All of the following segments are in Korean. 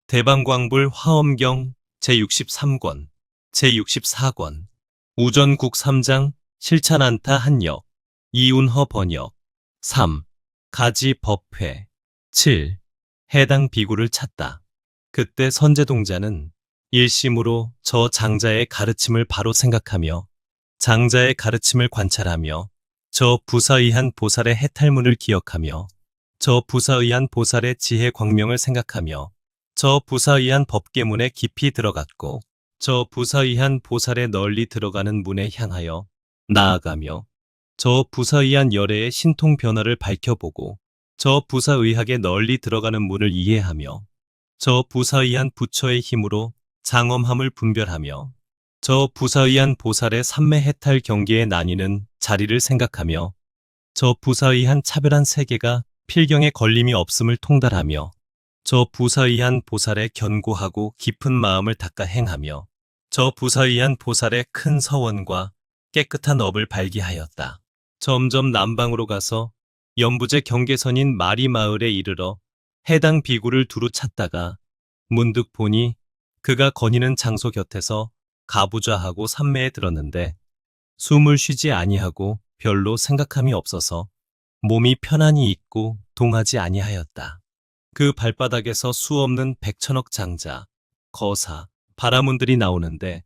대방광불 화엄경 제63권, 제64권, 우전국 3장 실찬안타 한역, 이운허 번역. 3. 가지 법회. 7. 해당 비구를 찾다. 그때 선제동자는 일심으로 저 장자의 가르침을 바로 생각하며 장자의 가르침을 관찰하며 저 부사의한 보살의 해탈문을 기억하며 저 부사의한 보살의 지혜 광명을 생각하며 저 부사의한 법계문에 깊이 들어갔고 저 부사의한 보살의 널리 들어가는 문에 향하여 나아가며 저 부사의한 열애의 신통 변화를 밝혀보고 저 부사의학에 널리 들어가는 문을 이해하며 저 부사의한 부처의 힘으로 장엄함을 분별하며 저 부사의한 보살의 삼매 해탈 경계에 나뉘는 자리를 생각하며 저 부사의한 차별한 세계가 필경에 걸림이 없음을 통달하며 저 부사의한 보살의 견고하고 깊은 마음을 닦아 행하며 저 부사의한 보살의 큰 서원과 깨끗한 업을 발기하였다. 점점 남방으로 가서 연부제 경계선인 마리마을에 이르러 해당 비구를 두루 찾다가 문득 보니 그가 거니는 장소 곁에서 가부좌하고 삼매에 들었는데 숨을 쉬지 아니하고 별로 생각함이 없어서 몸이 편안히 있고 동하지 아니하였다. 그 발바닥에서 수없는 백천억 장자, 거사, 바라문들이 나오는데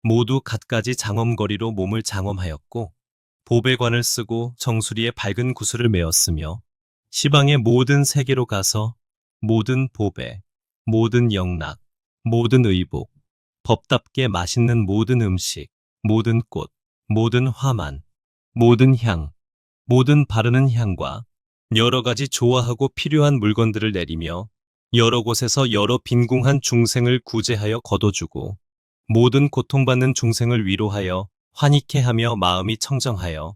모두 갖가지 장엄거리로 몸을 장엄하였고 보배관을 쓰고 정수리에 밝은 구슬을 메었으며 시방의 모든 세계로 가서 모든 보배, 모든 영락, 모든 의복, 법답게 맛있는 모든 음식, 모든 꽃, 모든 화만, 모든 향, 모든 바르는 향과 여러 가지 좋아하고 필요한 물건들을 내리며 여러 곳에서 여러 빈궁한 중생을 구제하여 거둬주고 모든 고통받는 중생을 위로하여 환희케 하며 마음이 청정하여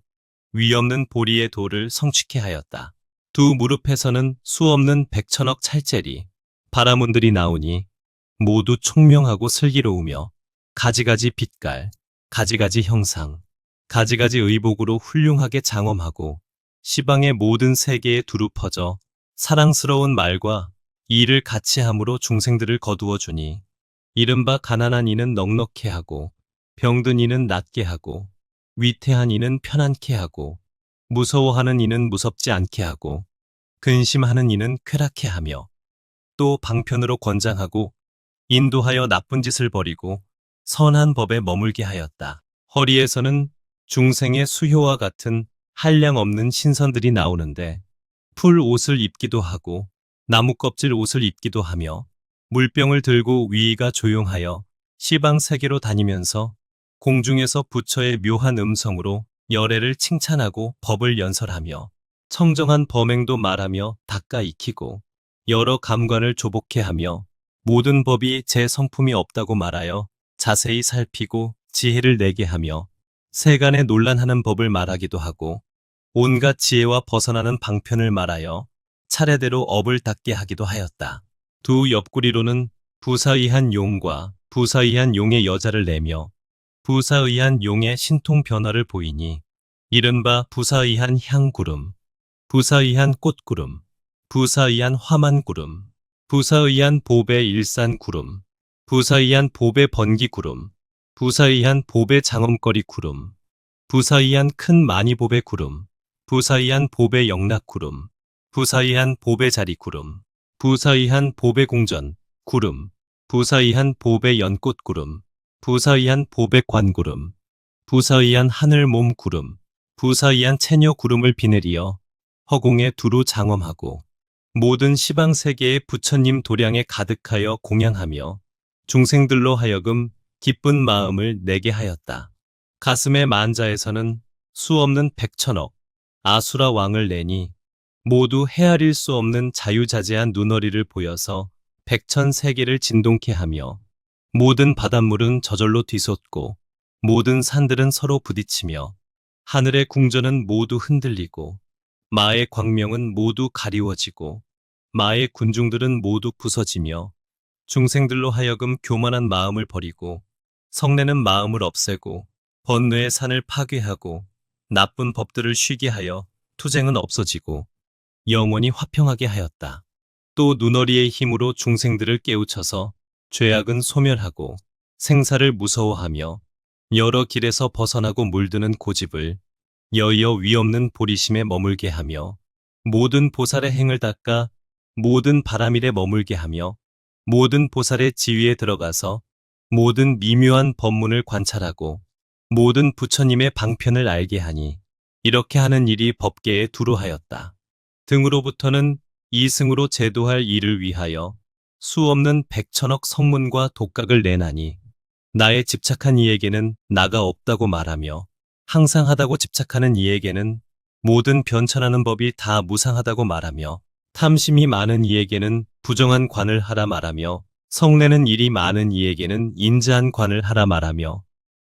위없는 보리의 도를 성취케 하였다. 두 무릎에서는 수없는 백천억 찰제리, 바라문들이 나오니 모두 총명하고 슬기로우며 가지가지 빛깔, 가지가지 형상, 가지가지 의복으로 훌륭하게 장엄하고 시방의 모든 세계에 두루 퍼져 사랑스러운 말과 일을 같이 함으로 중생들을 거두어 주니 이른바 가난한 이는 넉넉해 하고 병든 이는 낫게 하고 위태한 이는 편안케 하고 무서워하는 이는 무섭지 않게 하고 근심하는 이는 쾌락해 하며 또 방편으로 권장하고 인도하여 나쁜 짓을 버리고 선한 법에 머물게 하였다. 허리에서는 중생의 수효와 같은 한량 없는 신선들이 나오는데 풀 옷을 입기도 하고 나무 껍질 옷을 입기도 하며 물병을 들고 위의가 조용하여 시방 세계로 다니면서 공중에서 부처의 묘한 음성으로 열애를 칭찬하고 법을 연설하며 청정한 범행도 말하며 닦아 익히고 여러 감관을 조복해 하며 모든 법이 제 성품이 없다고 말하여 자세히 살피고 지혜를 내게 하며 세간에 논란하는 법을 말하기도 하고 온갖 지혜와 벗어나는 방편을 말하여 차례대로 업을 닦게 하기도 하였다. 두 옆구리로는 부사의한 용과 부사의한 용의 여자를 내며 부사의한 용의 신통 변화를 보이니 이른바 부사의한 향구름, 부사의한 꽃구름, 부사의한 화만구름, 부사의한 보배 일산구름, 부사의한 보배 번기구름, 부사의한 보배 장엄거리 구름, 부사의한 큰 많이보배 구름, 부사의한 보배 영락구름, 부사의한 보배 자리구름, 부사의한 보배 공전 구름, 부사의한 보배 연꽃구름, 부사의한 보배 관구름, 부사의한 하늘 몸 구름, 부사의한 체녀 구름을 비내리어 허공에 두루 장엄하고 모든 시방 세계의 부처님 도량에 가득하여 공양하며 중생들로 하여금 기쁜 마음을 내게 하였다. 가슴의 만자에서는 수없는 백천억 아수라 왕을 내니 모두 헤아릴 수 없는 자유자재한 눈어리를 보여서 백천 세계를 진동케 하며 모든 바닷물은 저절로 뒤솟고 모든 산들은 서로 부딪히며 하늘의 궁전은 모두 흔들리고 마의 광명은 모두 가리워지고 마의 군중들은 모두 부서지며 중생들로 하여금 교만한 마음을 버리고 성내는 마음을 없애고 번뇌의 산을 파괴하고 나쁜 법들을 쉬게 하여 투쟁은 없어지고 영원히 화평하게 하였다. 또 눈어리의 힘으로 중생들을 깨우쳐서 죄악은 소멸하고 생사를 무서워하며 여러 길에서 벗어나고 물드는 고집을 여의어 위없는 보리심에 머물게 하며 모든 보살의 행을 닦아 모든 바람일에 머물게 하며 모든 보살의 지위에 들어가서 모든 미묘한 법문을 관찰하고 모든 부처님의 방편을 알게 하니 이렇게 하는 일이 법계에 두루하였다. 등으로부터는 이승으로 제도할 일을 위하여 수없는 백천억 성문과 독각을 내나니 나에 집착한 이에게는 나가 없다고 말하며 항상하다고 집착하는 이에게는 모든 변천하는 법이 다 무상하다고 말하며 탐심이 많은 이에게는 부정한 관을 하라 말하며 성내는 일이 많은 이에게는 인자한 관을 하라 말하며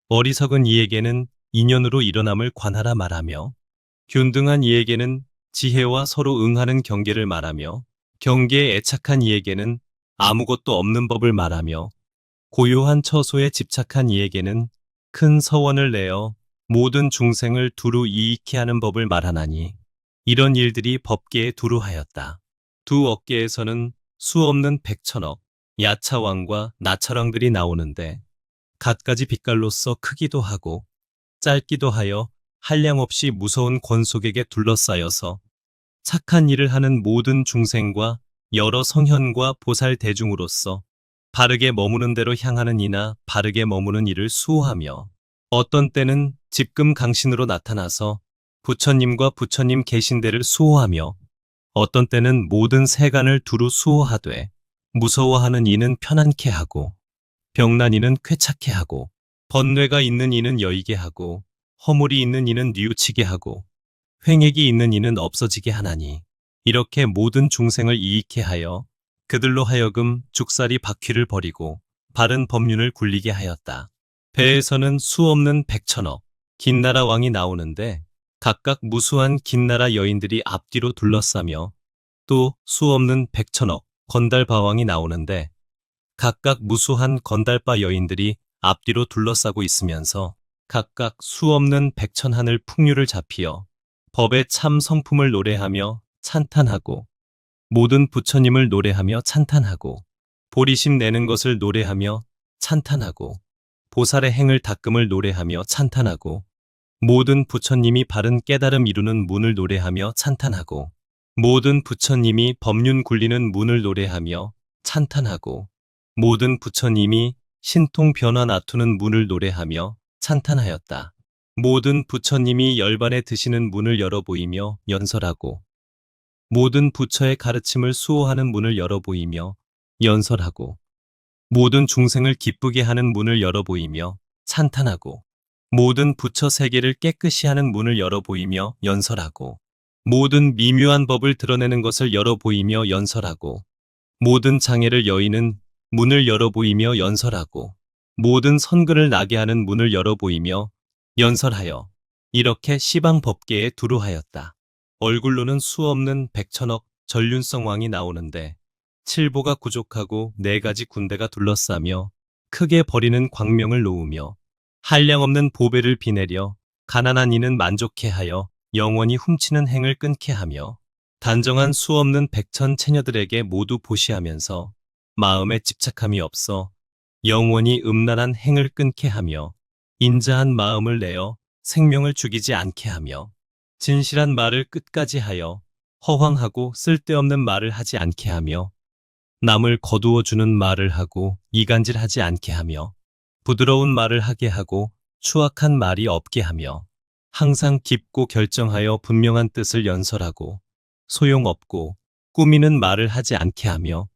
어리석은 이에게는 인연으로 일어남을 관하라 말하며 균등한 이에게는 지혜와 서로 응하는 경계를 말하며 경계에 애착한 이에게는 아무것도 없는 법을 말하며 고요한 처소에 집착한 이에게는 큰 서원을 내어 모든 중생을 두루 이익케 하는 법을 말하나니 이런 일들이 법계에 두루하였다. 두 어깨에서는 수없는 백천억 야차왕과 나차왕들이 나오는데 갖가지 빛깔로서 크기도 하고 짧기도 하여 한량없이 무서운 권속에게 둘러싸여서 착한 일을 하는 모든 중생과 여러 성현과 보살 대중으로서 바르게 머무는 대로 향하는 이나 바르게 머무는 이를 수호하며 어떤 때는 집금 강신으로 나타나서 부처님과 부처님 계신 데를 수호하며 어떤 때는 모든 세간을 두루 수호하되 무서워하는 이는 편안케 하고 병난 이는 쾌착케 하고 번뇌가 있는 이는 여이게 하고 허물이 있는 이는 뉘우치게 하고 횡액이 있는 이는 없어지게 하나니 이렇게 모든 중생을 이익케 하여 그들로 하여금 죽살이 바퀴를 버리고 바른 법륜을 굴리게 하였다. 배에서는 수없는 백천억 긴나라 왕이 나오는데 각각 무수한 긴나라 여인들이 앞뒤로 둘러싸며 또 수없는 백천억 건달바왕이 나오는데 각각 무수한 건달바 여인들이 앞뒤로 둘러싸고 있으면서 각각 수없는 백천하늘 풍류를 잡히어 법의 참 성품을 노래하며 찬탄하고 모든 부처님을 노래하며 찬탄하고 보리심 내는 것을 노래하며 찬탄하고 보살의 행을 닦음을 노래하며 찬탄하고 모든 부처님이 바른 깨달음 이루는 문을 노래하며 찬탄하고 모든 부처님이 법륜 굴리는 문을 노래하며 찬탄하고 모든 부처님이 신통 변화 나투는 문을 노래하며 찬탄하였다. 모든 부처님이 열반에 드시는 문을 열어 보이며 연설하고 모든 부처의 가르침을 수호하는 문을 열어 보이며 연설하고 모든 중생을 기쁘게 하는 문을 열어 보이며 찬탄하고 모든 부처 세계를 깨끗이 하는 문을 열어 보이며 연설하고 모든 미묘한 법을 드러내는 것을 열어 보이며 연설하고 모든 장애를 여의는 문을 열어 보이며 연설하고 모든 선근을 나게 하는 문을 열어 보이며 연설하여 이렇게 시방 법계에 두루하였다. 얼굴로는 수없는 백천억 전륜성 왕이 나오는데 칠보가 부족하고 네 가지 군대가 둘러싸며 크게 버리는 광명을 놓으며 한량없는 보배를 비내려 가난한 이는 만족해 하여 영원히 훔치는 행을 끊게 하며 단정한 수없는 백천 체녀들에게 모두 보시하면서 마음에 집착함이 없어 영원히 음란한 행을 끊게 하며 인자한 마음을 내어 생명을 죽이지 않게 하며 진실한 말을 끝까지 하여 허황하고 쓸데없는 말을 하지 않게 하며 남을 거두어 주는 말을 하고 이간질하지 않게 하며 부드러운 말을 하게 하고 추악한 말이 없게 하며 항상 깊고 결정하여 분명한 뜻을 연설하고 소용없고 꾸미는 말을 하지 않게 하며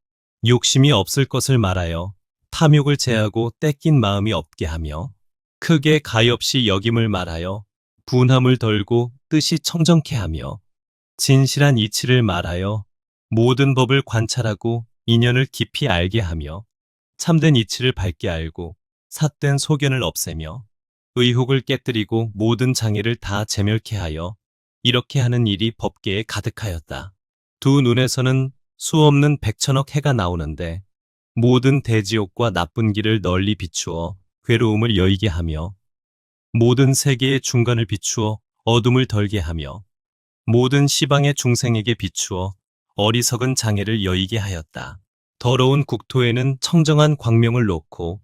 욕심이 없을 것을 말하여 탐욕을 제하고 떼낀 마음이 없게 하며 크게 가엾이 여김을 말하여 분함을 덜고 뜻이 청정케 하며 진실한 이치를 말하여 모든 법을 관찰하고 인연을 깊이 알게 하며 참된 이치를 밝게 알고 삿된 소견을 없애며 의혹을 깨뜨리고 모든 장애를 다 제멸케 하여 이렇게 하는 일이 법계에 가득하였다. 두 눈에서는 수없는 백천억 해가 나오는데 모든 대지옥과 나쁜 길을 널리 비추어 괴로움을 여의게 하며 모든 세계의 중간을 비추어 어둠을 덜게 하며 모든 시방의 중생에게 비추어 어리석은 장애를 여의게 하였다. 더러운 국토에는 청정한 광명을 놓고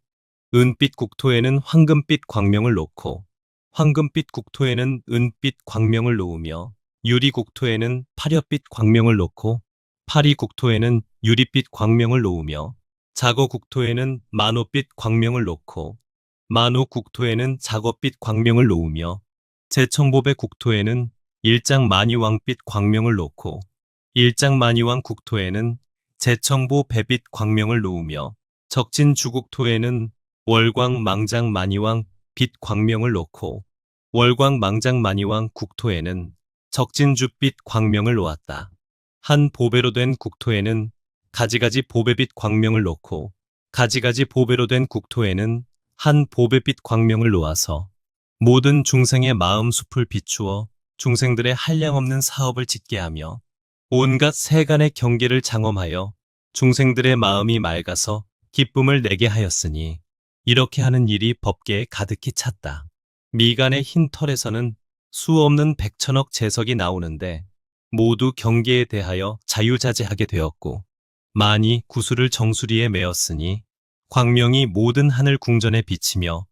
은빛 국토에는 황금빛 광명을 놓고 황금빛 국토에는 은빛 광명을 놓으며 유리 국토에는 파려빛 광명을 놓고 파리 국토에는 유리빛 광명을 놓으며 자거 국토에는 만호빛 광명을 놓고 만호 국토에는 자거빛 광명을 놓으며 제청보배 국토에는 일장만이왕빛 광명을 놓고 일장만이왕 국토에는 제청보 배빛 광명을 놓으며 적진주국토에는 월광망장만이왕 빛 광명을 놓고 월광망장만이왕 국토에는 적진주빛 광명을 놓았다. 한 보배로 된 국토에는 가지가지 보배빛 광명을 놓고 가지가지 보배로 된 국토에는 한 보배빛 광명을 놓아서 모든 중생의 마음 숲을 비추어 중생들의 한량없는 사업을 짓게 하며 온갖 세간의 경계를 장엄하여 중생들의 마음이 맑아서 기쁨을 내게 하였으니 이렇게 하는 일이 법계에 가득히 찼다. 미간의 흰 털에서는 수 없는 백천억 재석이 나오는데 모두 경계에 대하여 자유자재하게 되었고 많이 구슬을 정수리에 메었으니 광명이 모든 하늘 궁전에 비치며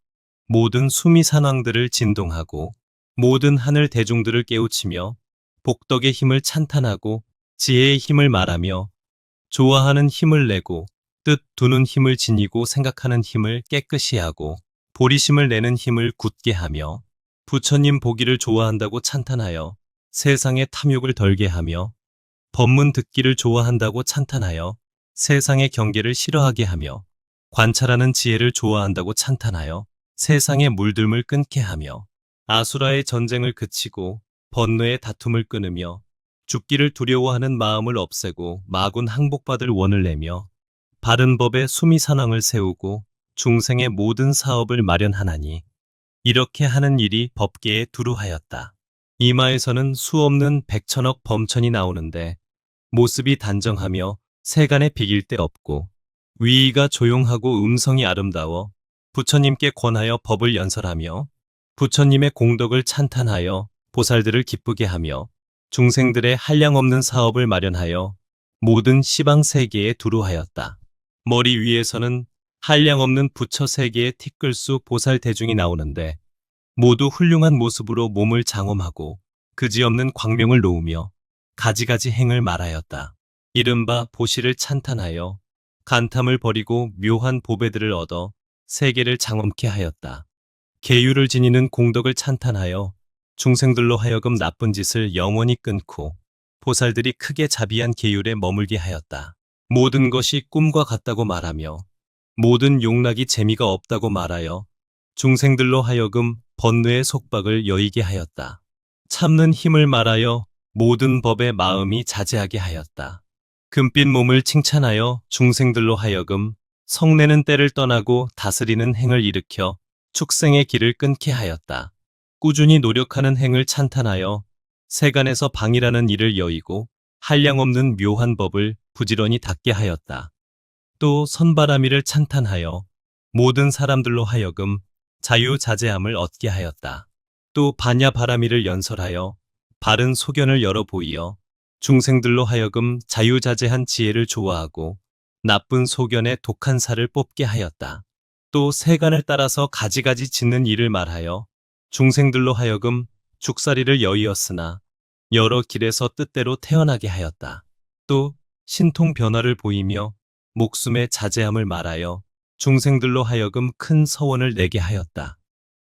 모든 수미산왕들을 진동하고 모든 하늘 대중들을 깨우치며 복덕의 힘을 찬탄하고 지혜의 힘을 말하며 좋아하는 힘을 내고 뜻 두는 힘을 지니고 생각하는 힘을 깨끗이 하고 보리심을 내는 힘을 굳게 하며 부처님 보기를 좋아한다고 찬탄하여 세상의 탐욕을 덜게 하며 법문 듣기를 좋아한다고 찬탄하여 세상의 경계를 싫어하게 하며 관찰하는 지혜를 좋아한다고 찬탄하여 세상의 물들음을 끊게 하며 아수라의 전쟁을 그치고 번뇌의 다툼을 끊으며 죽기를 두려워하는 마음을 없애고 마군 항복받을 원을 내며 바른 법의 수미산왕을 세우고 중생의 모든 사업을 마련하나니 이렇게 하는 일이 법계에 두루하였다. 이마에서는 수없는 백천억 범천이 나오는데 모습이 단정하며 세간에 비길 데 없고 위의가 조용하고 음성이 아름다워 부처님께 권하여 법을 연설하며 부처님의 공덕을 찬탄하여 보살들을 기쁘게 하며 중생들의 한량없는 사업을 마련하여 모든 시방 세계에 두루하였다. 머리 위에서는 한량없는 부처 세계의 티끌수 보살 대중이 나오는데 모두 훌륭한 모습으로 몸을 장엄하고 그지없는 광명을 놓으며 가지가지 행을 말하였다. 이른바 보시를 찬탄하여 간탐을 버리고 묘한 보배들을 얻어 세계를 장엄케 하였다. 계율을 지니는 공덕을 찬탄하여 중생들로 하여금 나쁜 짓을 영원히 끊고 보살들이 크게 자비한 계율에 머물게 하였다. 모든 것이 꿈과 같다고 말하며 모든 용락이 재미가 없다고 말하여 중생들로 하여금 번뇌의 속박을 여의게 하였다. 참는 힘을 말하여 모든 법의 마음이 자제하게 하였다. 금빛 몸을 칭찬하여 중생들로 하여금 성내는 때를 떠나고 다스리는 행을 일으켜 축생의 길을 끊게 하였다. 꾸준히 노력하는 행을 찬탄하여 세간에서 방이라는 일을 여의고 한량없는 묘한 법을 부지런히 닦게 하였다. 또 선바라미를 찬탄하여 모든 사람들로 하여금 자유자재함을 얻게 하였다. 또 반야바라미를 연설하여 바른 소견을 열어 보이어 중생들로 하여금 자유자재한 지혜를 좋아하고 나쁜 소견에 독한 살을 뽑게 하였다. 또 세간을 따라서 가지가지 짓는 일을 말하여 중생들로 하여금 죽사리를 여의었으나 여러 길에서 뜻대로 태어나게 하였다. 또 신통 변화를 보이며 목숨의 자제함을 말하여 중생들로 하여금 큰 서원을 내게 하였다.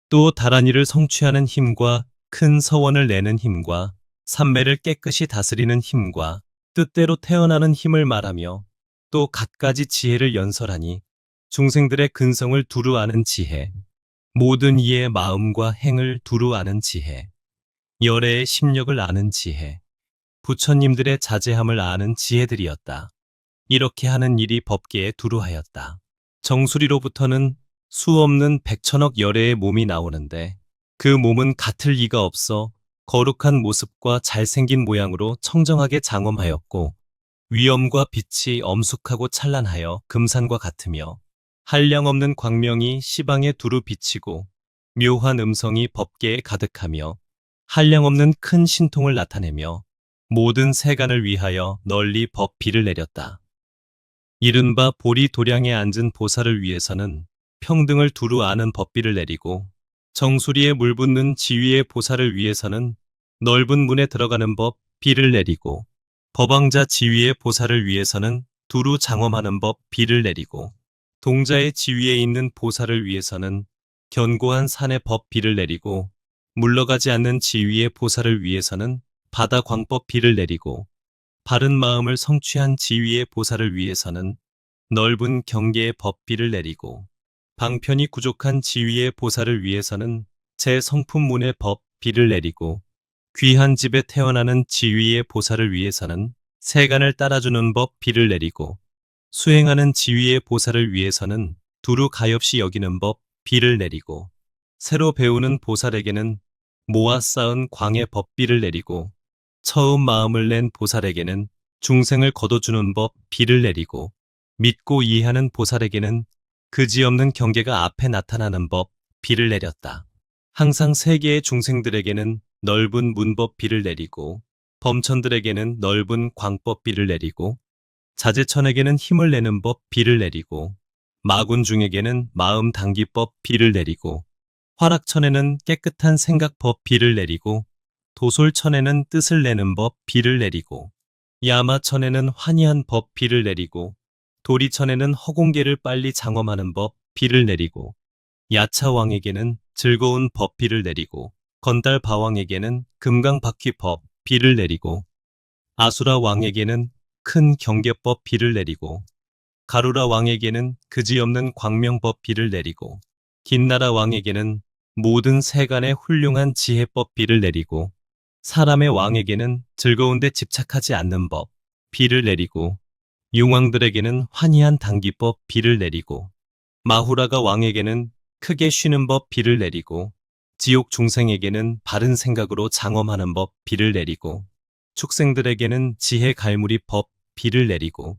또 다란이를 성취하는 힘과 큰 서원을 내는 힘과 삼매를 깨끗이 다스리는 힘과 뜻대로 태어나는 힘을 말하며 또 갖가지 지혜를 연설하니 중생들의 근성을 두루 아는 지혜, 모든 이의 마음과 행을 두루 아는 지혜, 열애의 심력을 아는 지혜, 부처님들의 자제함을 아는 지혜들이었다. 이렇게 하는 일이 법계에 두루하였다. 정수리로부터는 수없는 백천억 열애의 몸이 나오는데 그 몸은 같을 이가 없어 거룩한 모습과 잘생긴 모양으로 청정하게 장엄하였고 위엄과 빛이 엄숙하고 찬란하여 금산과 같으며 한량없는 광명이 시방에 두루 비치고 묘한 음성이 법계에 가득하며 한량없는 큰 신통을 나타내며 모든 세간을 위하여 널리 법 비를 내렸다. 이른바 보리 도량에 앉은 보살을 위해서는 평등을 두루 아는 법비를 내리고 정수리에 물 붓는 지위의 보살을 위해서는 넓은 문에 들어가는 법 비를 내리고 법왕자 지위의 보살을 위해서는 두루 장엄하는 법 비를 내리고 동자의 지위에 있는 보살을 위해서는 견고한 산의 법 비를 내리고 물러가지 않는 지위의 보살을 위해서는 바다 광법 비를 내리고 바른 마음을 성취한 지위의 보살을 위해서는 넓은 경계의 법비를 내리고 방편이 부족한 지위의 보살을 위해서는 제 성품문의 법비를 내리고 귀한 집에 태어나는 지위의 보살을 위해서는 세간을 따라주는 법비를 내리고 수행하는 지위의 보살을 위해서는 두루 가엾이 여기는 법비를 내리고 새로 배우는 보살에게는 모아 쌓은 광의 법비를 내리고 처음 마음을 낸 보살에게는 중생을 거둬주는 법 비를 내리고 믿고 이해하는 보살에게는 그지없는 경계가 앞에 나타나는 법 비를 내렸다. 항상 세계의 중생들에게는 넓은 문법 비를 내리고 범천들에게는 넓은 광법 비를 내리고 자제천에게는 힘을 내는 법 비를 내리고 마군중에게는 마음 당기법 비를 내리고 화락천에는 깨끗한 생각법 비를 내리고 도솔천에는 뜻을 내는 법 비를 내리고 야마천에는 환희한 법 비를 내리고 도리천에는 허공계를 빨리 장엄하는 법 비를 내리고 야차왕에게는 즐거운 법 비를 내리고 건달바왕에게는 금강바퀴 법 비를 내리고 아수라 왕에게는 큰 경계법 비를 내리고 가루라 왕에게는 그지없는 광명법 비를 내리고 긴나라 왕에게는 모든 세간의 훌륭한 지혜법 비를 내리고 사람의 왕에게는 즐거운데 집착하지 않는 법 비를 내리고 융왕들에게는 환희한 당기법 비를 내리고 마후라가 왕에게는 크게 쉬는 법 비를 내리고 지옥 중생에게는 바른 생각으로 장엄하는 법 비를 내리고 축생들에게는 지혜 갈무리 법 비를 내리고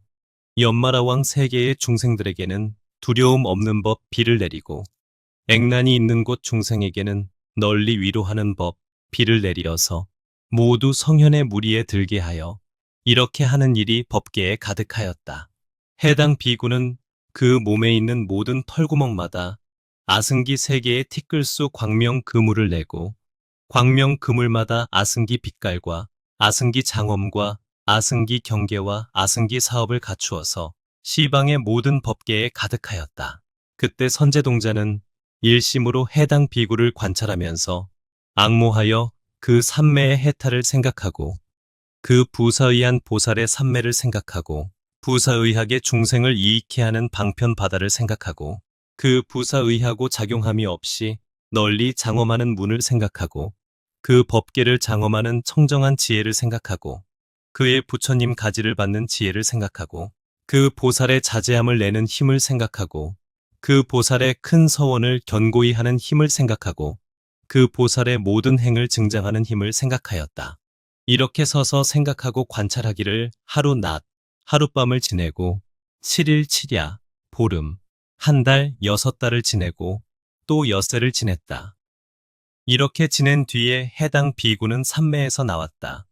연마라 왕 세계의 중생들에게는 두려움 없는 법 비를 내리고 액난이 있는 곳 중생에게는 널리 위로하는 법 비를 내리어서 모두 성현의 무리에 들게 하여 이렇게 하는 일이 법계에 가득하였다. 해당 비구는 그 몸에 있는 모든 털구멍마다 아승기 세 개의 티끌수 광명 그물을 내고 광명 그물마다 아승기 빛깔과 아승기 장엄과 아승기 경계와 아승기 사업을 갖추어서 시방의 모든 법계에 가득하였다. 그때 선제동자는 일심으로 해당 비구를 관찰하면서 앙모하여 그 삼매의 해탈을 생각하고 그 부사의한 보살의 삼매를 생각하고 부사의학의 중생을 이익케 하는 방편 바다를 생각하고 그 부사의하고 작용함이 없이 널리 장엄하는 문을 생각하고 그 법계를 장엄하는 청정한 지혜를 생각하고 그의 부처님 가지를 받는 지혜를 생각하고 그 보살의 자제함을 내는 힘을 생각하고 그 보살의 큰 서원을 견고히 하는 힘을 생각하고 그 보살의 모든 행을 증장하는 힘을 생각하였다. 이렇게 서서 생각하고 관찰하기를 하루 낮, 하룻밤을 지내고 7일 7야, 보름, 한 달, 6달을 지내고 또 엿새를 지냈다. 이렇게 지낸 뒤에 해당 비구는 삼매에서 나왔다.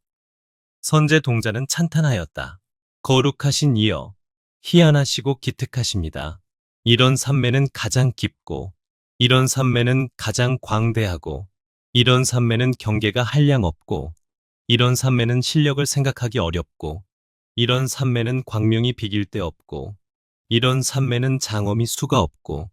선제 동자는 찬탄하였다. 거룩하신 이여, 희한하시고 기특하십니다. 이런 삼매는 가장 깊고 이런 삼매는 가장 광대하고 이런 삼매는 경계가 한량 없고 이런 삼매는 실력을 생각하기 어렵고 이런 삼매는 광명이 비길 데 없고 이런 삼매는 장엄이 수가 없고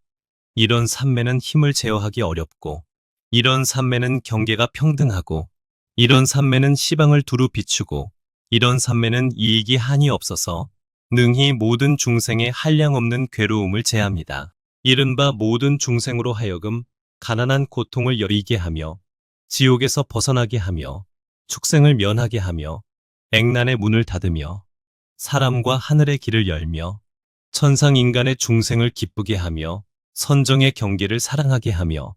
이런 삼매는 힘을 제어하기 어렵고 이런 삼매는 경계가 평등하고 이런 삼매는 시방을 두루 비추고 이런 삼매는 이익이 한이 없어서 능히 모든 중생의 한량없는 괴로움을 제합니다. 이른바 모든 중생으로 하여금 가난한 고통을 여의게 하며 지옥에서 벗어나게 하며 축생을 면하게 하며 액난의 문을 닫으며 사람과 하늘의 길을 열며 천상인간의 중생을 기쁘게 하며 선정의 경계를 사랑하게 하며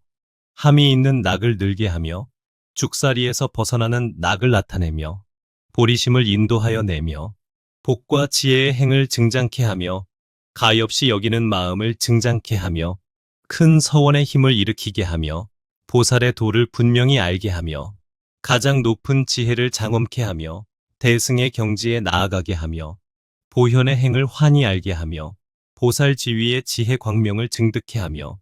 함이 있는 낙을 늘게 하며 죽사리에서 벗어나는 낙을 나타내며 보리심을 인도하여 내며 복과 지혜의 행을 증장케 하며 가엾이 여기는 마음을 증장케 하며 큰 서원의 힘을 일으키게 하며 보살의 도를 분명히 알게 하며 가장 높은 지혜를 장엄케 하며 대승의 경지에 나아가게 하며 보현의 행을 환히 알게 하며 보살 지위의 지혜 광명을 증득해 하며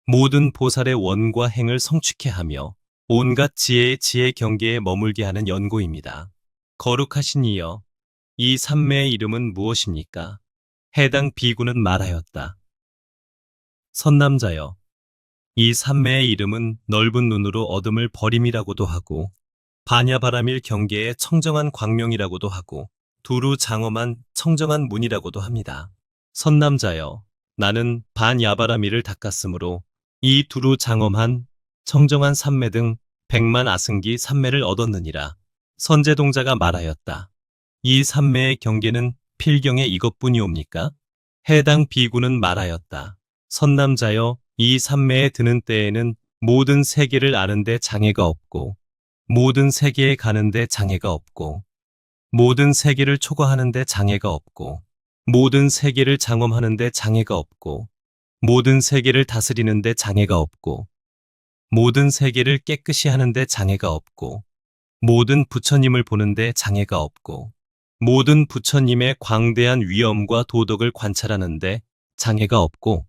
모든 보살의 원과 행을 성취케 하며 온갖 지혜의 지혜 경계에 머물게 하는 연고입니다. 거룩하신 이여, 이 삼매의 이름은 무엇입니까? 해당 비구는 말하였다. 선남자여, 이 삼매의 이름은 넓은 눈으로 어둠을 버림이라고도 하고 반야바라밀 경계의 청정한 광명이라고도 하고 두루 장엄한 청정한 문이라고도 합니다. 선남자여, 나는 반야바라밀을 닦았으므로 이 두루 장엄한 청정한 삼매 등 100만 아승기 삼매를 얻었느니라. 선제동자가 말하였다. 이 삼매의 경계는 필경에 이것뿐이옵니까? 해당 비구는 말하였다. 선남자여, 이 삼매에 드는 때에는 모든 세계를 아는데 장애가 없고 모든 세계에 가는데 장애가 없고 모든 세계를 초과하는데 장애가 없고 모든 세계를 장엄하는데 장애가 없고 모든 세계를 다스리는데 장애가 없고 모든 세계를 깨끗이 하는데 장애가 없고 모든 부처님을 보는데 장애가 없고 모든 부처님의 광대한 위엄과 도덕을 관찰하는데 장애가 없고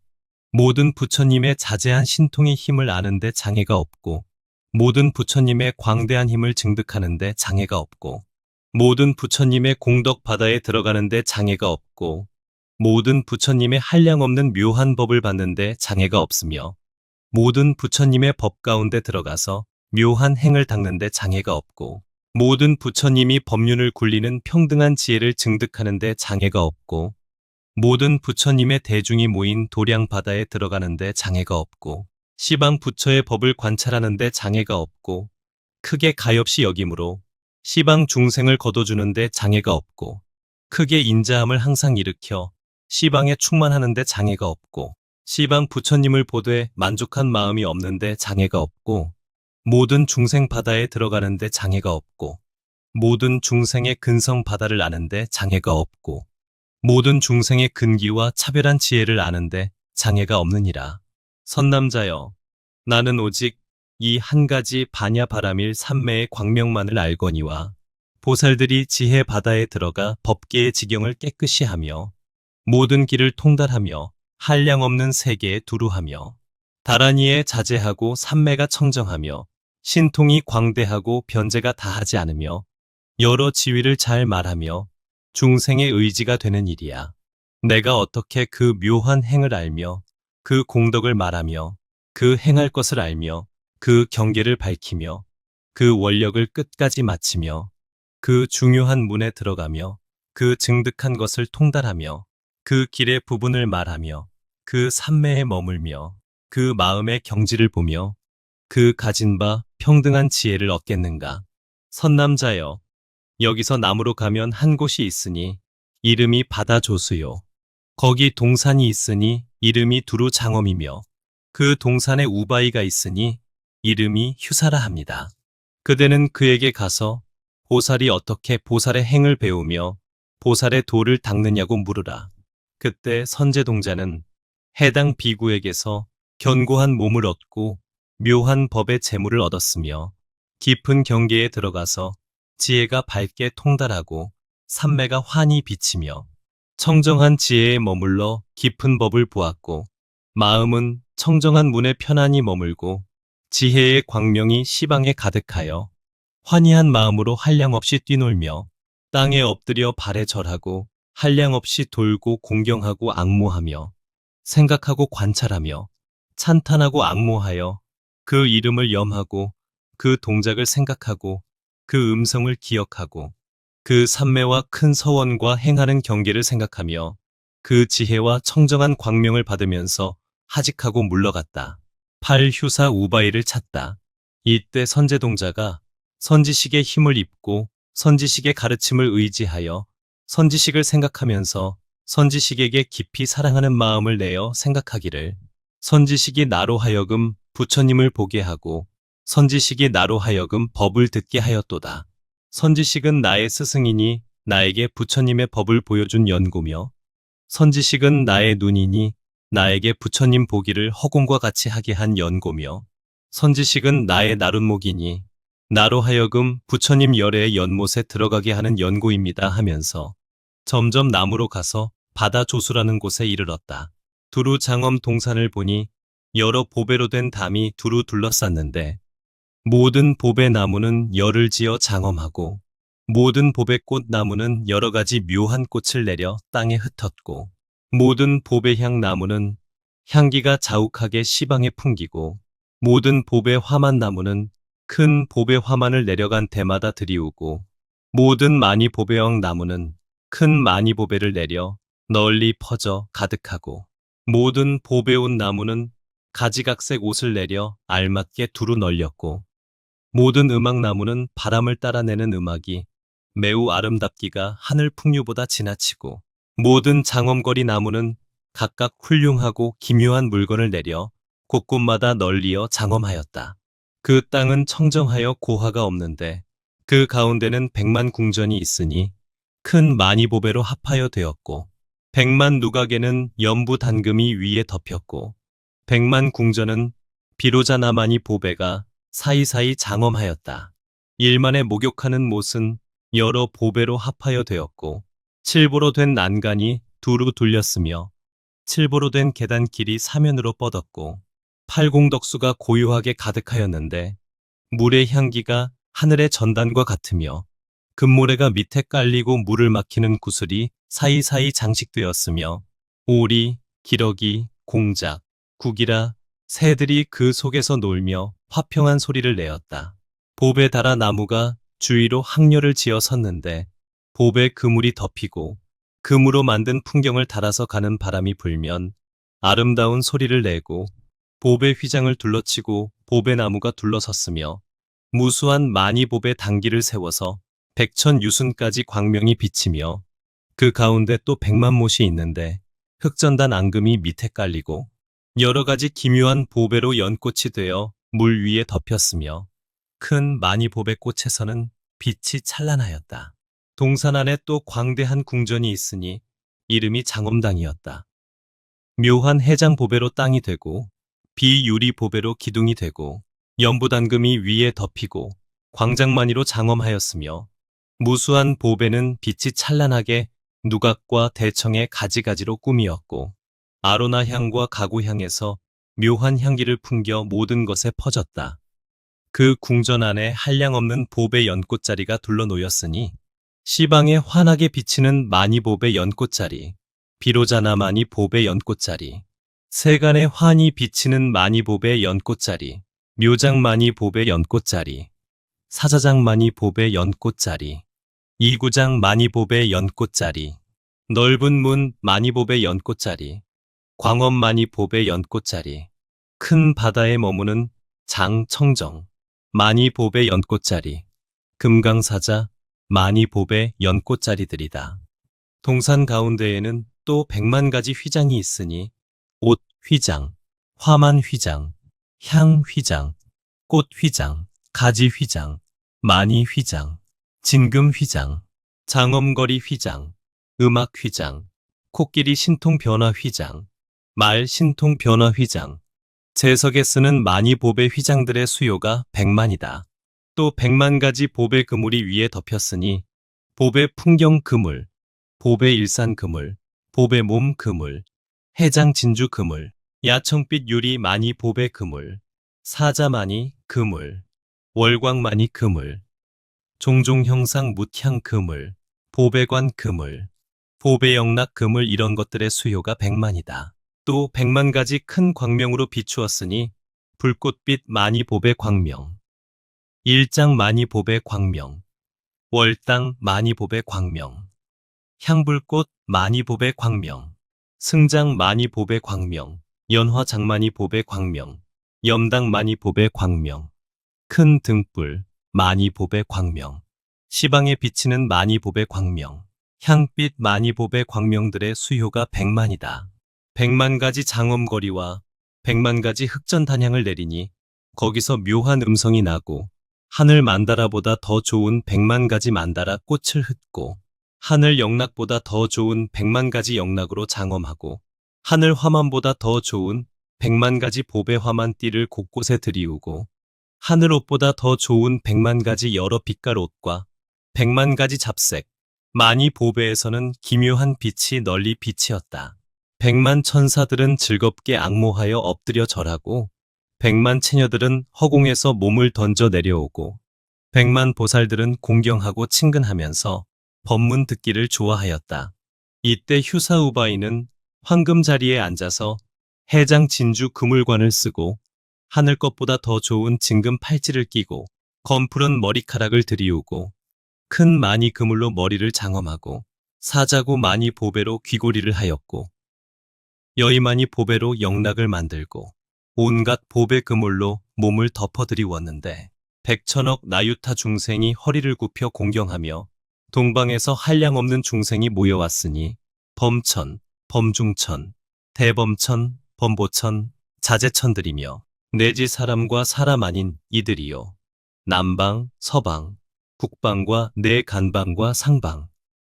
모든 부처님의 자제한 신통의 힘을 아는데 장애가 없고 모든 부처님의 광대한 힘을 증득하는데 장애가 없고 모든 부처님의 공덕 바다에 들어가는데 장애가 없고 모든 부처님의 한량없는 묘한 법을 받는데 장애가 없으며 모든 부처님의 법 가운데 들어가서 묘한 행을 닦는데 장애가 없고 모든 부처님이 법륜을 굴리는 평등한 지혜를 증득하는데 장애가 없고 모든 부처님의 대중이 모인 도량 바다에 들어가는데 장애가 없고 시방 부처의 법을 관찰하는데 장애가 없고 크게 가엾이 여김으로 시방 중생을 거둬주는데 장애가 없고 크게 인자함을 항상 일으켜 시방에 충만하는데 장애가 없고 시방 부처님을 보되 만족한 마음이 없는데 장애가 없고 모든 중생 바다에 들어가는데 장애가 없고 모든 중생의 근성 바다를 아는데 장애가 없고 모든 중생의 근기와 차별한 지혜를 아는데 장애가 없느니라. 선남자여, 나는 오직 이 한 가지 반야바라밀 삼매의 광명만을 알거니와 보살들이 지혜 바다에 들어가 법계의 지경을 깨끗이 하며 모든 길을 통달하며 한량없는 세계에 두루하며 다란이에 자제하고 삼매가 청정하며 신통이 광대하고 변제가 다하지 않으며 여러 지위를 잘 말하며 중생의 의지가 되는 일이야. 내가 어떻게 그 묘한 행을 알며 그 공덕을 말하며 그 행할 것을 알며 그 경계를 밝히며 그 원력을 끝까지 마치며 그 중요한 문에 들어가며 그 증득한 것을 통달하며 그 길의 부분을 말하며 그 삼매에 머물며 그 마음의 경지를 보며 그 가진 바 평등한 지혜를 얻겠는가. 선남자여, 여기서 남으로 가면 한 곳이 있으니 이름이 바다조수요. 거기 동산이 있으니 이름이 두루 장엄이며 그 동산에 우바이가 있으니 이름이 휴사라 합니다. 그대는 그에게 가서 보살이 어떻게 보살의 행을 배우며 보살의 도를 닦느냐고 물으라. 그때 선제동자는 해당 비구에게서 견고한 몸을 얻고 묘한 법의 재물을 얻었으며 깊은 경계에 들어가서 지혜가 밝게 통달하고 삼매가 환히 비치며 청정한 지혜에 머물러 깊은 법을 보았고 마음은 청정한 문에 편안히 머물고 지혜의 광명이 시방에 가득하여 환희한 마음으로 한량없이 뛰놀며 땅에 엎드려 발에 절하고 한량없이 돌고 공경하고 앙모하며 생각하고 관찰하며 찬탄하고 앙모하여 그 이름을 염하고 그 동작을 생각하고 그 음성을 기억하고 그 삼매와 큰 서원과 행하는 경계를 생각하며 그 지혜와 청정한 광명을 받으면서 하직하고 물러갔다. 8. 휴사 우바이를 찾다. 이때 선제동자가 선지식의 힘을 입고 선지식의 가르침을 의지하여 선지식을 생각하면서 선지식에게 깊이 사랑하는 마음을 내어 생각하기를 선지식이 나로 하여금 부처님을 보게 하고 선지식이 나로 하여금 법을 듣게 하였도다. 선지식은 나의 스승이니 나에게 부처님의 법을 보여준 연고며 선지식은 나의 눈이니 나에게 부처님 보기를 허공과 같이 하게 한 연고며 선지식은 나의 나룻목이니 나로 하여금 부처님 열애의 연못에 들어가게 하는 연고입니다 하면서 점점 남으로 가서 바다 조수라는 곳에 이르렀다. 두루 장엄 동산을 보니 여러 보배로 된 담이 두루 둘러쌌는데 모든 보배 나무는 열을 지어 장엄하고 모든 보배 꽃 나무는 여러 가지 묘한 꽃을 내려 땅에 흩었고 모든 보배향 나무는 향기가 자욱하게 시방에 풍기고 모든 보배 화만 나무는 큰 보배 화만을 내려간 데마다 들이우고 모든 많이 보배형 나무는 큰 많이 보배를 내려 널리 퍼져 가득하고 모든 보배옷 나무는 가지각색 옷을 내려 알맞게 두루 널렸고 모든 음악 나무는 바람을 따라내는 음악이 매우 아름답기가 하늘 풍류보다 지나치고 모든 장엄거리 나무는 각각 훌륭하고 기묘한 물건을 내려 곳곳마다 널리어 장엄하였다. 그 땅은 청정하여 고화가 없는데 그 가운데는 백만 궁전이 있으니 큰 많이보배로 합하여 되었고 백만 누각에는 연부 단금이 위에 덮였고 백만 궁전은 비로자 나만이 보배가 사이사이 장엄하였다. 일만에 목욕하는 못은 여러 보배로 합하여 되었고 칠보로 된 난간이 두루 둘렸으며 칠보로 된 계단길이 사면으로 뻗었고 팔공덕수가 고요하게 가득하였는데 물의 향기가 하늘의 전단과 같으며 금모래가 밑에 깔리고 물을 막히는 구슬이 사이사이 장식되었으며 오리, 기러기, 공작, 국이라 새들이 그 속에서 놀며 화평한 소리를 내었다. 보배 달아 나무가 주위로 항렬을 지어 섰는데 보배 그물이 덮이고 금으로 만든 풍경을 달아서 가는 바람이 불면 아름다운 소리를 내고 보배 휘장을 둘러치고 보배 나무가 둘러섰으며 무수한 많이 보배 단기를 세워서 백천유순까지 광명이 비치며 그 가운데 또 백만못이 있는데 흑전단 앙금이 밑에 깔리고 여러 가지 기묘한 보배로 연꽃이 되어 물 위에 덮였으며 큰 많이 보배꽃에서는 빛이 찬란하였다. 동산 안에 또 광대한 궁전이 있으니 이름이 장엄당이었다. 묘한 해장 보배로 땅이 되고 비유리 보배로 기둥이 되고 연부단금이 위에 덮이고 광장만이로 장엄하였으며 무수한 보배는 빛이 찬란하게 누각과 대청의 가지가지로 꾸미었고 아로나 향과 가구 향에서 묘한 향기를 풍겨 모든 것에 퍼졌다. 그 궁전 안에 한량없는 보배 연꽃자리가 둘러놓였으니 시방에 환하게 비치는 많이 보배 연꽃자리, 비로자나마니 보배 연꽃자리, 세간에 환히 비치는 많이 보배 연꽃자리, 묘장만이 보배 연꽃자리, 사자장만이 보배 연꽃자리, 이구장 많이 보배 연꽃자리, 넓은 문 많이 보배 연꽃자리, 광원 많이 보배 연꽃자리, 큰 바다에 머무는 장청정 많이 보배 연꽃자리, 금강사자 많이 보배 연꽃자리들이다. 동산 가운데에는 또 백만 가지 휘장이 있으니 옷 휘장, 화만 휘장, 향 휘장, 꽃 휘장, 가지 휘장, 많이 휘장, 진금 휘장, 장엄거리 휘장, 음악 휘장, 코끼리 신통 변화 휘장, 말 신통 변화 휘장, 제석에 쓰는 많이 보배 휘장들의 수요가 백만이다. 또 백만 가지 보배 그물이 위에 덮였으니 보배 풍경 그물, 보배 일산 그물, 보배 몸 그물, 해장 진주 그물, 야청빛 유리 많이 보배 그물, 사자 많이 그물, 월광 많이 그물, 종종 형상 묻향 그물, 보배관 그물, 보배영락 그물 이런 것들의 수요가 백만이다. 또 백만 가지 큰 광명으로 비추었으니 불꽃빛 많이 보배 광명, 일장 많이 보배 광명, 월당 많이 보배 광명, 향불꽃 많이 보배 광명, 승장 많이 보배 광명, 연화장 많이 보배 광명, 염당 많이 보배 광명, 큰 등불 많이 보배 광명, 시방에 비치는 많이 보배 광명, 향빛 많이 보배 광명들의 수요가 백만이다. 백만 가지 장엄거리와 백만 가지 흑전단향을 내리니 거기서 묘한 음성이 나고 하늘 만다라보다 더 좋은 백만 가지 만다라 꽃을 흩고 하늘 영락보다 더 좋은 백만 가지 영락으로 장엄하고 하늘 화만보다 더 좋은 백만 가지 보배 화만 띠를 곳곳에 들이우고 하늘옷보다 더 좋은 100만 가지 여러 빛깔 옷과 100만 가지 잡색, 많이 보배에서는 기묘한 빛이 널리 비치었다. 100만 천사들은 즐겁게 앙모하여 엎드려 절하고 100만 처녀들은 허공에서 몸을 던져 내려오고 100만 보살들은 공경하고 친근하면서 법문 듣기를 좋아하였다. 이때 휴사우바이는 황금 자리에 앉아서 해장 진주 그물관을 쓰고 하늘 것보다 더 좋은 진금 팔찌를 끼고 검푸른 머리카락을 들이우고 큰 많이 그물로 머리를 장엄하고 사자고 많이 보배로 귀고리를 하였고 여의많이 보배로 영락을 만들고 온갖 보배 그물로 몸을 덮어드리웠는데 백천억 나유타 중생이 허리를 굽혀 공경하며 동방에서 한량없는 중생이 모여왔으니 범천, 범중천, 대범천, 범보천, 자제천들이며 내지 사람과 사람 아닌 이들이요. 남방, 서방, 북방과 내 간방과 상방,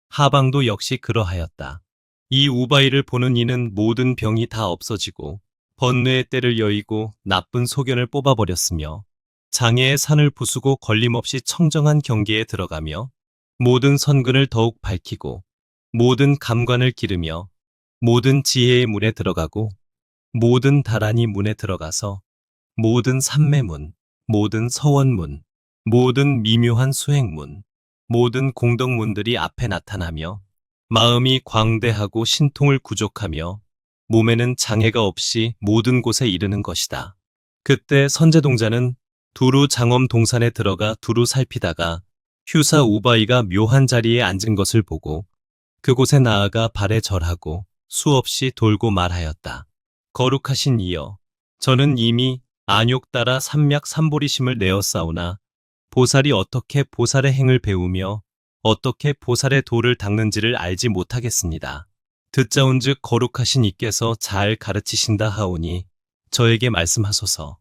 하방도 역시 그러하였다. 이 우바이를 보는 이는 모든 병이 다 없어지고 번뇌의 때를 여의고 나쁜 소견을 뽑아버렸으며 장애의 산을 부수고 걸림없이 청정한 경계에 들어가며 모든 선근을 더욱 밝히고 모든 감관을 기르며 모든 지혜의 문에 들어가고 모든 다란이 문에 들어가서 모든 삼매문, 모든 서원문, 모든 미묘한 수행문, 모든 공덕문들이 앞에 나타나며 마음이 광대하고 신통을 구족하며 몸에는 장애가 없이 모든 곳에 이르는 것이다. 그때 선제동자는 두루 장엄 동산에 들어가 두루 살피다가 휴사 우바이가 묘한 자리에 앉은 것을 보고 그곳에 나아가 발에 절하고 수없이 돌고 말하였다. 거룩하신 이여, 저는 이미 안욕 따라 삼약 삼보리심을 내었사오나 보살이 어떻게 보살의 행을 배우며 어떻게 보살의 도를 닦는지를 알지 못하겠습니다. 듣자온즉 거룩하신 이께서 잘 가르치신다 하오니 저에게 말씀하소서.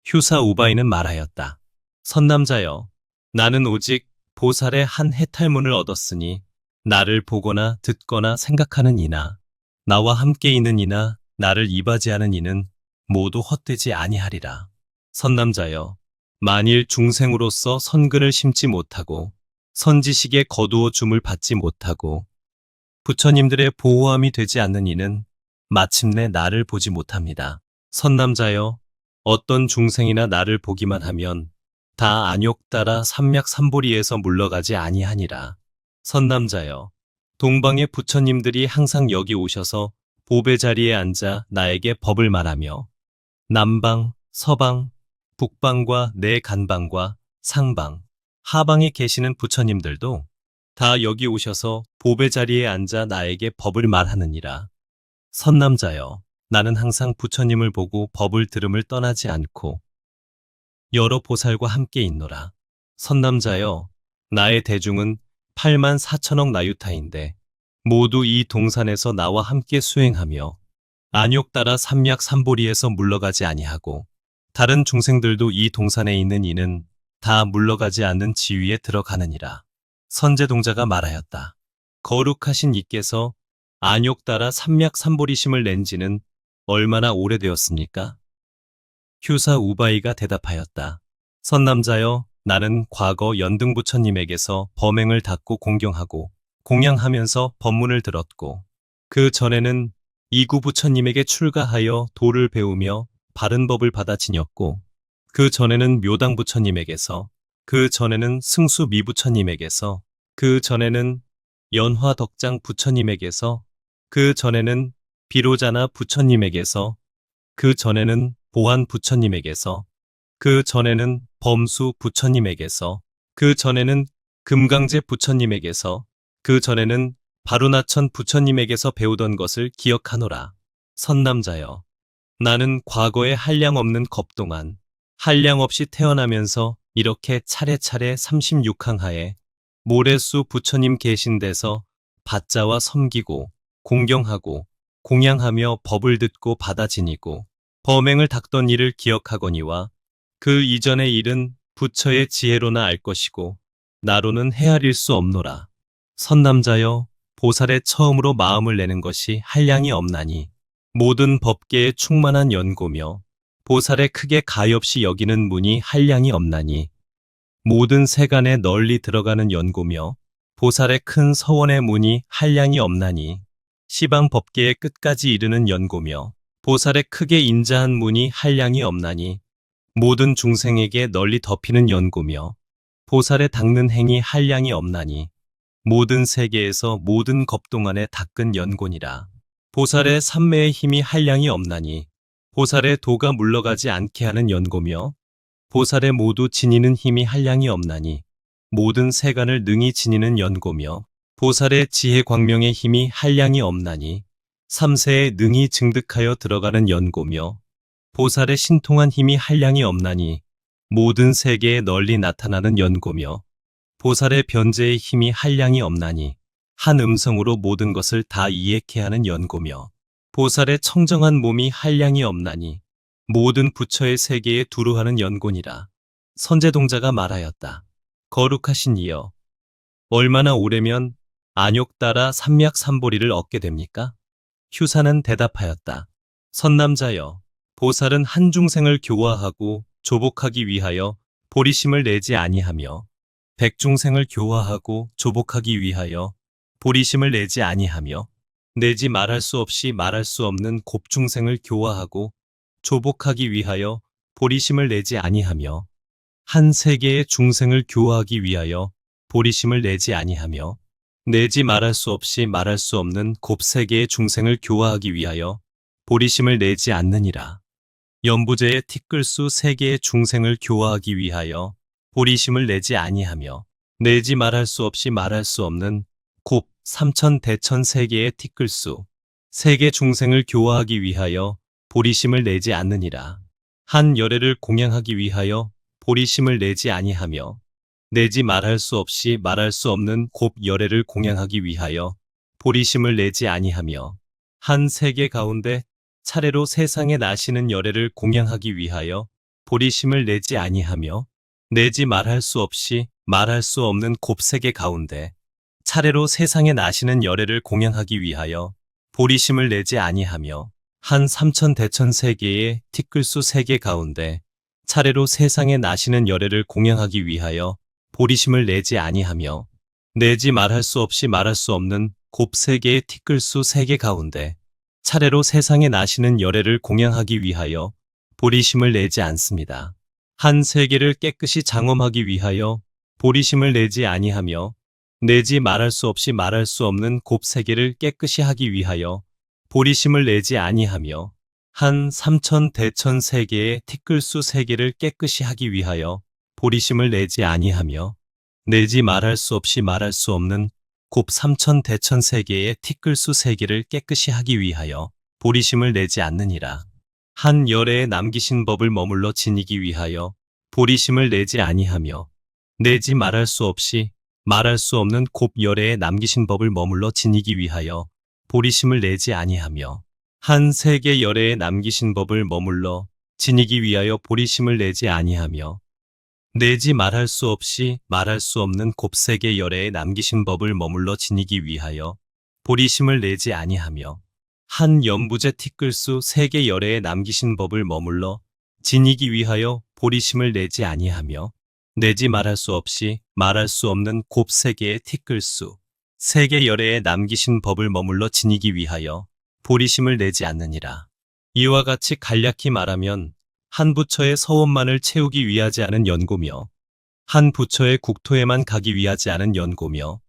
휴사 우바이는 말하였다. 선남자여, 나는 오직 보살의 한 해탈문을 얻었으니 나를 보거나 듣거나 생각하는 이나 나와 함께 있는 이나 나를 이바지하는 이는 모두 헛되지 아니하리라. 선남자여, 만일 중생으로서 선근을 심지 못하고 선지식에 거두어 줌을 받지 못하고 부처님들의 보호함이 되지 않는 이는 마침내 나를 보지 못합니다. 선남자여, 어떤 중생이나 나를 보기만 하면 다 안욕 따라 삼약 삼보리에서 물러가지 아니하니라. 선남자여, 동방의 부처님들이 항상 여기 오셔서 보배 자리에 앉아 나에게 법을 말하며 남방, 서방, 북방과 내 간방과 상방, 하방에 계시는 부처님들도 다 여기 오셔서 보배 자리에 앉아 나에게 법을 말하느니라. 선남자여, 나는 항상 부처님을 보고 법을 들음을 떠나지 않고 여러 보살과 함께 있노라. 선남자여, 나의 대중은 8만 4천억 나유타인데 모두 이 동산에서 나와 함께 수행하며 안욕 따라 삼약 삼보리에서 물러가지 아니하고 다른 중생들도 이 동산에 있는 이는 다 물러가지 않는 지위에 들어가느니라. 선제동자가 말하였다. 거룩하신 이께서 안욕 따라 삼약 삼보리심을 낸 지는 얼마나 오래되었습니까? 휴사 우바이가 대답하였다. 선남자여, 나는 과거 연등부처님에게서 범행을 닦고 공경하고 공양하면서 법문을 들었고 그 전에는 이구 부처님에게 출가하여 도를 배우며 바른 법을 받아 지녔고 그 전에는 묘당 부처님에게서 그 전에는 승수 미부처님에게서 그 전에는 연화덕장 부처님에게서 그 전에는 비로자나 부처님에게서 그 전에는 보안 부처님에게서 그 전에는 범수 부처님에게서 그 전에는 금강제 부처님에게서 그 전에는 바루나천 부처님에게서 배우던 것을 기억하노라. 선남자여, 나는 과거에 한량없는 겁동안 한량없이 태어나면서 이렇게 차례차례 36항하에 모래수 부처님 계신 데서 받자와 섬기고 공경하고 공양하며 법을 듣고 받아 지니고 범행을 닦던 일을 기억하거니와 그 이전의 일은 부처의 지혜로나 알 것이고 나로는 헤아릴 수 없노라. 선남자여, 보살의 처음으로 마음을 내는 것이 한량이 없나니 모든 법계에 충만한 연고며 보살의 크게 가엾이 여기는 문이 한량이 없나니 모든 세간에 널리 들어가는 연고며 보살의 큰 서원의 문이 한량이 없나니 시방 법계의 끝까지 이르는 연고며 보살의 크게 인자한 문이 한량이 없나니 모든 중생에게 널리 덮이는 연고며 보살의 닦는 행이 한량이 없나니 모든 세계에서 모든 겁동안에 닦은 연고니라. 보살의 삼매의 힘이 한량이 없나니 보살의 도가 물러가지 않게 하는 연고며 보살의 모두 지니는 힘이 한량이 없나니 모든 세간을 능히 지니는 연고며 보살의 지혜 광명의 힘이 한량이 없나니 삼세에 능히 증득하여 들어가는 연고며 보살의 신통한 힘이 한량이 없나니 모든 세계에 널리 나타나는 연고며 보살의 변제의 힘이 한량이 없나니 한 음성으로 모든 것을 다 이해케 하는 연고며 보살의 청정한 몸이 한량이 없나니 모든 부처의 세계에 두루하는 연고니라. 선제동자가 말하였다. 거룩하신 이여, 얼마나 오래면 안욕 따라 삼맥삼보리를 얻게 됩니까? 휴사는 대답하였다. 선남자여, 보살은 한 중생을 교화하고 조복하기 위하여 보리심을 내지 아니하며 백중생을 교화하고 조복하기 위하여 보리심을 내지 아니하며 내지 말할 수 없이 말할 수 없는 곱중생을 교화하고 조복하기 위하여 보리심을 내지 아니하며 한 세계의 중생을 교화하기 위하여 보리심을 내지 아니하며 내지 말할 수 없이 말할 수 없는 곱세계의 중생을 교화하기 위하여 보리심을 내지 않느니라. 연부제의 티끌수 세계의 중생을 교화하기 위하여 보리심을 내지 아니하며 내지 말할 수 없이 말할 수 없는 곱 삼천 대천 세계의 티끌수 세계 중생을 교화하기 위하여 보리심을 내지 않느니라. 한 열애를 공양하기 위하여 보리심을 내지 아니하며 내지 말할 수 없이 말할 수 없는 곱 열애를 공양하기 위하여 보리심을 내지 아니하며 한 세계 가운데 차례로 세상에 나시는 열애를 공양하기 위하여 보리심을 내지 아니하며 내지 말할 수 없이 말할 수 없는 곱세계 가운데 차례로 세상에 나시는 열애를 공양하기 위하여 보리심을 내지 아니하며 한 삼천 대천 세계의 티끌수 세계 가운데 차례로 세상에 나시는 열애를 공양하기 위하여 보리심을 내지 아니하며 내지 말할 수 없이 말할 수 없는 곱세계의 티끌수 세계 가운데 차례로 세상에 나시는 열애를 공양하기 위하여 보리심을 내지 않습니다. 한 세계를 깨끗이 장엄하기 위하여 보리심을 내지 아니하며 내지 말할 수 없이 말할 수 없는 곱세계를 깨끗이 하기 위하여 보리심을 내지 아니하며 한 삼천 대천 세계의 티끌수 세계를 깨끗이 하기 위하여 보리심을 내지 아니하며 내지 말할 수 없이 말할 수 없는 곱 삼천 대천 세계의 티끌수 세계를 깨끗이 하기 위하여 보리심을 내지 않느니라. 한 열애에 남기신 법을 머물러 지니기 위하여 보리심을 내지 아니하며 내지 말할 수 없이 말할 수 없는 곱 열애에 남기신 법을 머물러 지니기 위하여 보리심을 내지 아니하며 한 세계 열애에 남기신 법을 머물러 지니기 위하여 보리심을 내지 아니하며 내지 말할 수 없이 말할 수 없는 곱세계 열애에 남기신 법을 머물러 지니기 위하여 보리심을 내지 아니하며 한 연부제 티끌수 세계 열애에 남기신 법을 머물러 지니기 위하여 보리심을 내지 아니하며 내지 말할 수 없이 말할 수 없는 곱세계의 티끌수 세계 열애에 남기신 법을 머물러 지니기 위하여 보리심을 내지 않느니라. 이와 같이 간략히 말하면 한 부처의 서원만을 채우기 위하지 않은 연고며 한 부처의 국토에만 가기 위하지 않은 연고며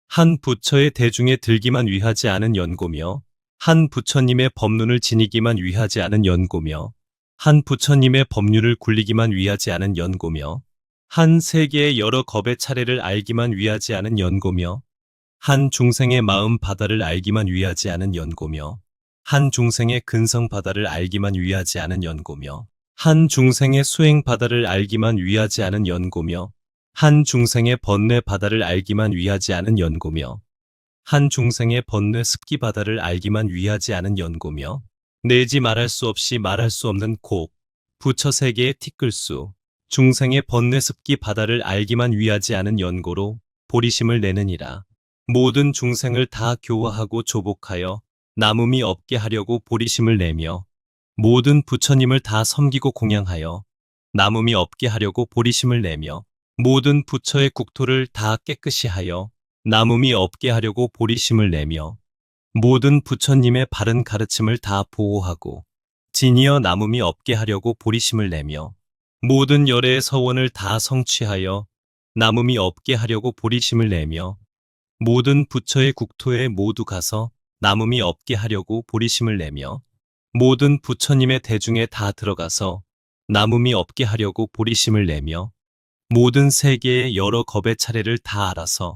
한 부처의 대중에 들기만 위하지 않은 연고며 한 부처님의 법륜을 지니기만 위하지 않은 연고며 한 부처님의 법률을 굴리기만 위하지 않은 연고며 한 세계의 여러 겁의 차례를 알기만 위하지 않은 연고며 한 중생의 마음 바다를 알기만 위하지 않은 연고며 한 중생의 근성 바다를 알기만 위하지 않은 연고며 한 중생의 수행 바다를 알기만 위하지 않은 연고며 한 중생의 번뇌 바다를 알기만 위하지 않은 연고며 한 중생의 번뇌 습기 바다를 알기만 위하지 않은 연고며 내지 말할 수 없이 말할 수 없는 곱 부처 세계의 티끌수 중생의 번뇌 습기 바다를 알기만 위하지 않은 연고로 보리심을 내느니라. 모든 중생을 다 교화하고 조복하여 남음이 없게 하려고 보리심을 내며 모든 부처님을 다 섬기고 공양하여 남음이 없게 하려고 보리심을 내며 모든 부처의 국토를 다 깨끗이 하여 남음이 없게 하려고 보리심을 내며 모든 부처님의 바른 가르침을 다 보호하고 진이어 남음이 없게 하려고 보리심을 내며 모든 열애의 서원을 다 성취하여 남음이 없게 하려고 보리심을 내며 모든 부처의 국토에 모두 가서 남음이 없게 하려고 보리심을 내며 모든 부처님의 대중에 다 들어가서 남음이 없게 하려고 보리심을 내며 모든 세계의 여러 겁의 차례를 다 알아서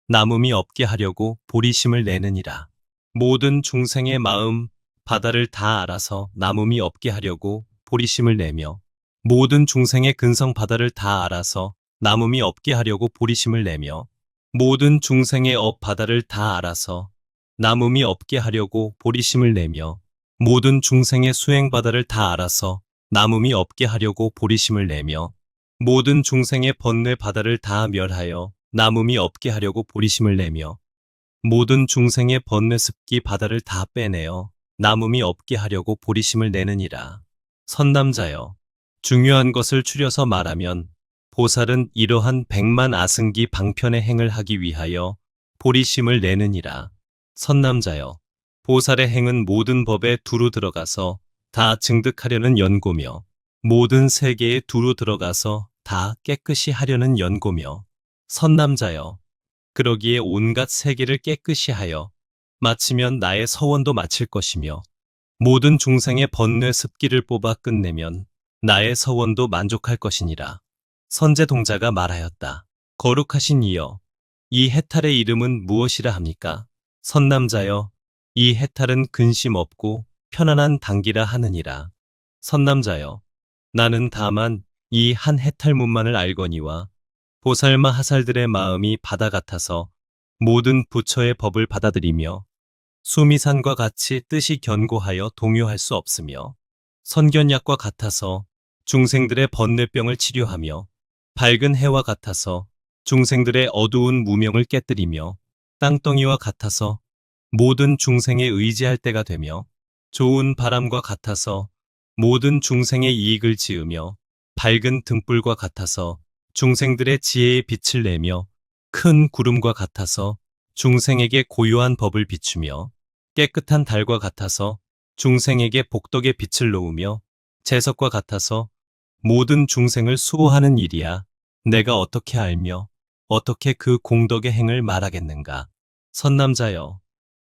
남음이 없게 하려고 보리심을 내느니라. 모든 중생의 마음, 바다를 다 알아서 남음이 없게 하려고 보리심을 내며 모든 중생의 근성 바다를 다 알아서 남음이 없게 하려고 보리심을 내며 모든 중생의 업 바다를 다 알아서 남음이 없게 하려고 보리심을 내며 모든 중생의 수행 바다를 다 알아서 남음이 없게 하려고 보리심을 내며 모든 중생의 번뇌 바다를 다 멸하여 남음이 없게 하려고 보리심을 내며 모든 중생의 번뇌 습기 바다를 다 빼내어 남음이 없게 하려고 보리심을 내느니라. 선남자여, 중요한 것을 추려서 말하면 보살은 이러한 100만 아승기 방편의 행을 하기 위하여 보리심을 내느니라. 선남자여, 보살의 행은 모든 법에 두루 들어가서 다 증득하려는 연고며 모든 세계에 두루 들어가서 다 깨끗이 하려는 연고며 선남자여, 그러기에 온갖 세계를 깨끗이 하여 마치면 나의 서원도 마칠 것이며 모든 중생의 번뇌 습기를 뽑아 끝내면 나의 서원도 만족할 것이니라. 선제동자가 말하였다. 거룩하신 이여, 이 해탈의 이름은 무엇이라 합니까? 선남자여, 이 해탈은 근심 없고 편안한 당기라 하느니라. 선남자여, 나는 다만 이 한 해탈문만을 알거니와 보살마 하살들의 마음이 바다 같아서 모든 부처의 법을 받아들이며 수미산과 같이 뜻이 견고하여 동요할 수 없으며 선견약과 같아서 중생들의 번뇌병을 치료하며 밝은 해와 같아서 중생들의 어두운 무명을 깨뜨리며 땅덩이와 같아서 모든 중생에 의지할 때가 되며 좋은 바람과 같아서 모든 중생의 이익을 지으며 밝은 등불과 같아서 중생들의 지혜의 빛을 내며 큰 구름과 같아서 중생에게 고요한 법을 비추며 깨끗한 달과 같아서 중생에게 복덕의 빛을 놓으며 재석과 같아서 모든 중생을 수호하는 일이야. 내가 어떻게 알며 어떻게 그 공덕의 행을 말하겠는가. 선남자여,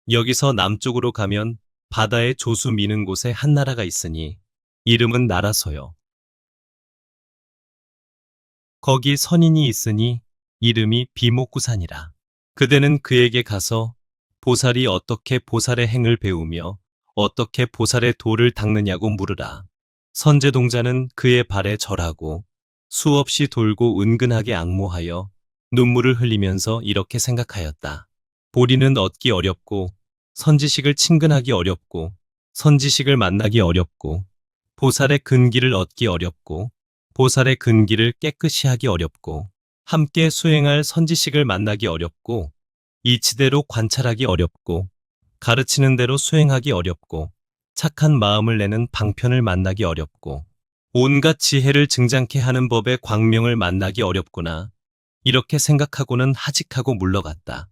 여기서 남쪽으로 가면 바다의 조수 미는 곳에 한 나라가 있으니 이름은 나라소요. 거기 선인이 있으니 이름이 비목구산이라. 그대는 그에게 가서 보살이 어떻게 보살의 행을 배우며 어떻게 보살의 도를 닦느냐고 물으라. 선제동자는 그의 발에 절하고 수없이 돌고 은근하게 앙모하여 눈물을 흘리면서 이렇게 생각하였다. 보리는 얻기 어렵고 선지식을 친근하기 어렵고 선지식을 만나기 어렵고 보살의 근기를 얻기 어렵고 보살의 근기를 깨끗이 하기 어렵고 함께 수행할 선지식을 만나기 어렵고 이치대로 관찰하기 어렵고 가르치는 대로 수행하기 어렵고 착한 마음을 내는 방편을 만나기 어렵고 온갖 지혜를 증장케 하는 법의 광명을 만나기 어렵구나. 이렇게 생각하고는 하직하고 물러갔다.